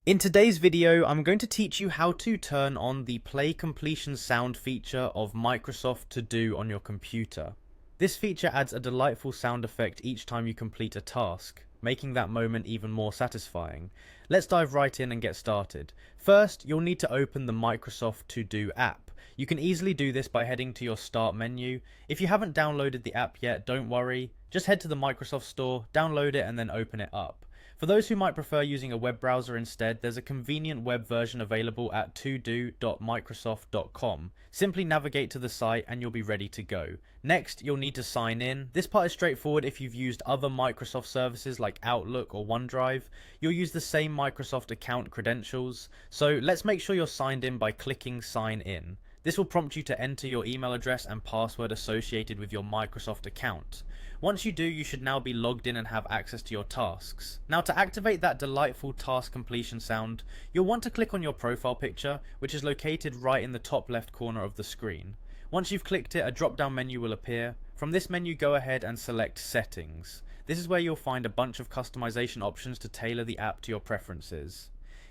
In today's video, I'm going to teach you how to turn on the play completion sound feature of Microsoft To Do on your computer. This feature adds a delightful sound effect each time you complete a task, making that moment even more satisfying. Let's dive right in and get started. First, you'll need to open the Microsoft To Do app. You can easily do this by heading to your Start menu. If you haven't downloaded the app yet, don't worry. Just head to the Microsoft Store, download it, and then open it up. For those who might prefer using a web browser instead, there's a convenient web version available at todo.microsoft.com. Simply navigate to the site and you'll be ready to go. Next, you'll need to sign in. This part is straightforward if you've used other Microsoft services like Outlook or OneDrive. You'll use the same Microsoft account credentials. So let's make sure you're signed in by clicking Sign In. This will prompt you to enter your email address and password associated with your Microsoft account. Once you do, you should now be logged in and have access to your tasks. Now, to activate that delightful task completion sound, you'll want to click on your profile picture, which is located right in the top left corner of the screen. Once you've clicked it, a drop-down menu will appear. From this menu, go ahead and select Settings. This is where you'll find a bunch of customization options to tailor the app to your preferences.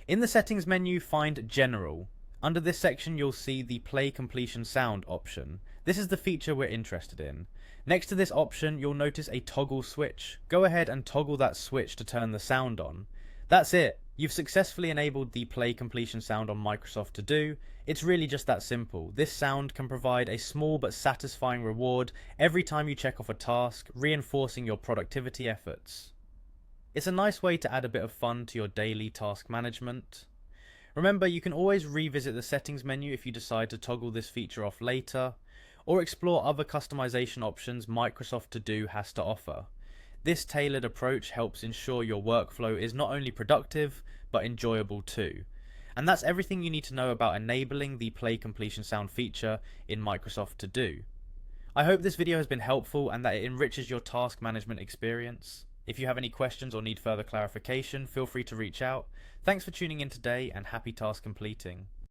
In the Settings menu, find General. Under this section, you'll see the Play Completion Sound option. This is the feature we're interested in. Next to this option, you'll notice a toggle switch. Go ahead and toggle that switch to turn the sound on. That's it. You've successfully enabled the Play Completion Sound on Microsoft To Do. It's really just that simple. This sound can provide a small but satisfying reward every time you check off a task, reinforcing your productivity efforts. It's a nice way to add a bit of fun to your daily task management. Remember, you can always revisit the settings menu if you decide to toggle this feature off later, or explore other customization options Microsoft To Do has to offer. This tailored approach helps ensure your workflow is not only productive, but enjoyable too. And that's everything you need to know about enabling the Play Completion Sound feature in Microsoft To Do. I hope this video has been helpful and that it enriches your task management experience. If you have any questions or need further clarification, feel free to reach out. Thanks for tuning in today and happy task completing.